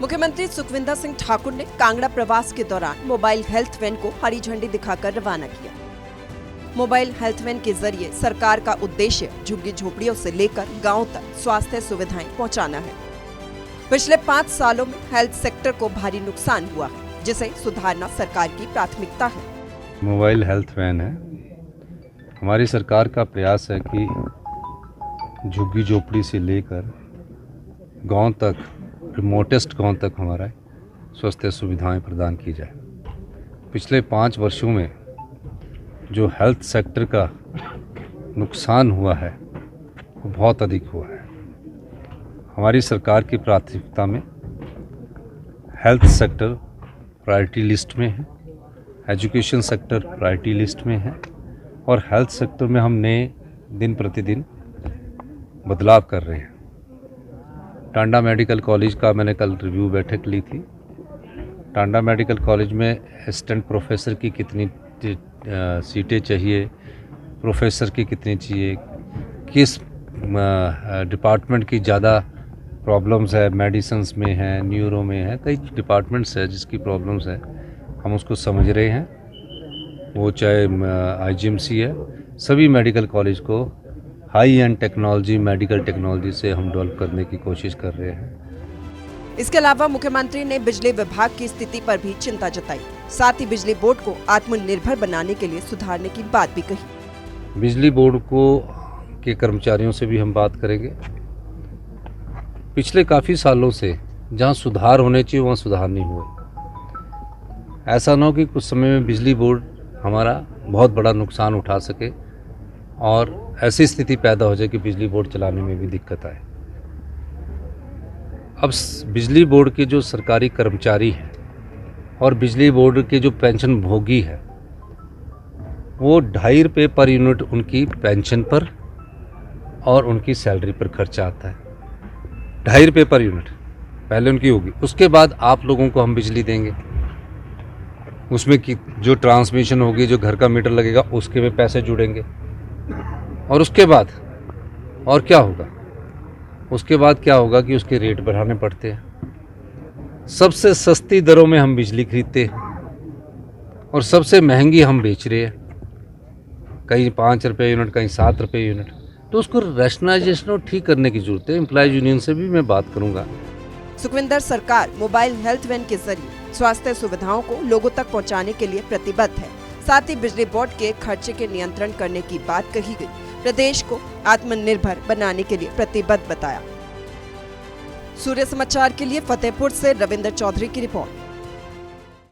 मुख्यमंत्री सुखविंदर सिंह ठाकुर ने कांगड़ा प्रवास के दौरान मोबाइल हेल्थ वैन को हरी झंडी दिखाकर रवाना किया। मोबाइल हेल्थ वैन के जरिए सरकार का उद्देश्य झुग्गी झोपड़ियों से लेकर गांव तक स्वास्थ्य सुविधाएं पहुंचाना है। पिछले 5 सालों में हेल्थ सेक्टर को भारी नुकसान हुआ है, जिसे सुधारना सरकार की प्राथमिकता है। मोबाइल हेल्थ वैन है। हमारी सरकार का प्रयास है कि झुग्गी झोपड़ी से लेकर गांव तक, रिमोटेस्ट गांव तक हमारा स्वास्थ्य सुविधाएं प्रदान की जाए। पिछले 5 वर्षों में जो हेल्थ सेक्टर का नुकसान हुआ है वो बहुत अधिक हुआ है। हमारी सरकार की प्राथमिकता में हेल्थ सेक्टर प्रायोरिटी लिस्ट में है, एजुकेशन सेक्टर प्रायोरिटी लिस्ट में है और हेल्थ सेक्टर में हम नए दिन प्रतिदिन बदलाव कर रहे हैं। टांडा मेडिकल कॉलेज का मैंने कल रिव्यू बैठक ली थी। टांडा मेडिकल कॉलेज में असिस्टेंट प्रोफेसर की कितनी सीटें चाहिए, प्रोफेसर की कितनी चाहिए, किस डिपार्टमेंट की ज़्यादा प्रॉब्लम्स है, मेडिसिन्स में है, न्यूरो में है, कई डिपार्टमेंट्स है जिसकी प्रॉब्लम्स है, हम उसको समझ रहे हैं। वो चाहे आईजीएमसी है, सभी मेडिकल कॉलेज को high and technology, medical technology से हम डेवलप करने की कोशिश कर रहे हैं। इसके अलावा मुख्यमंत्री ने बिजली विभाग की स्थिति पर भी चिंता जताई। साथ ही बिजली बोर्ड को आत्मनिर्भर बनाने के लिए सुधारने की बात भी कही। बिजली बोर्ड को के कर्मचारियों से भी हम बात करेंगे। पिछले काफ़ी सालों से जहां सुधार होने चाहिए वहां सुधार नहीं हुए। ऐसा ना हो कि कुछ समय में बिजली बोर्ड हमारा बहुत बड़ा नुकसान उठा सके और ऐसी स्थिति पैदा हो जाए कि बिजली बोर्ड चलाने में भी दिक्कत आए। अब बिजली बोर्ड के जो सरकारी कर्मचारी हैं और बिजली बोर्ड के जो पेंशन भोगी है वो 2.5 रुपये पर यूनिट उनकी पेंशन पर और उनकी सैलरी पर खर्चा आता है। 2.5 रुपये पर यूनिट पहले उनकी होगी, उसके बाद आप लोगों को हम बिजली देंगे। उसमें की जो ट्रांसमिशन होगी, जो घर का मीटर लगेगा, उसके में पैसे जुड़ेंगे और उसके बाद और क्या होगा? उसके बाद क्या होगा कि उसके रेट बढ़ाने पड़ते हैं। सबसे सस्ती दरों में हम बिजली खरीदते हैं और सबसे महंगी हम बेच रहे हैं, कहीं 5 रुपये यूनिट, कहीं 7 रुपये यूनिट। तो उसको रैशनलाइजेशन और ठीक करने की जरूरत है। एम्प्लॉयज यूनियन से भी मैं बात करूंगा। सुखविंदर सरकार मोबाइल हेल्थ वैन के जरिए स्वास्थ्य सुविधाओं को लोगों तक पहुंचाने के लिए प्रतिबद्ध है। साथ ही बिजली बोर्ड के खर्चे के नियंत्रण करने की बात कही गई। प्रदेश को आत्मनिर्भर बनाने के लिए प्रतिबद्ध बताया। सूर्य समाचार के लिए फतेहपुर से रविंद्र चौधरी की रिपोर्ट।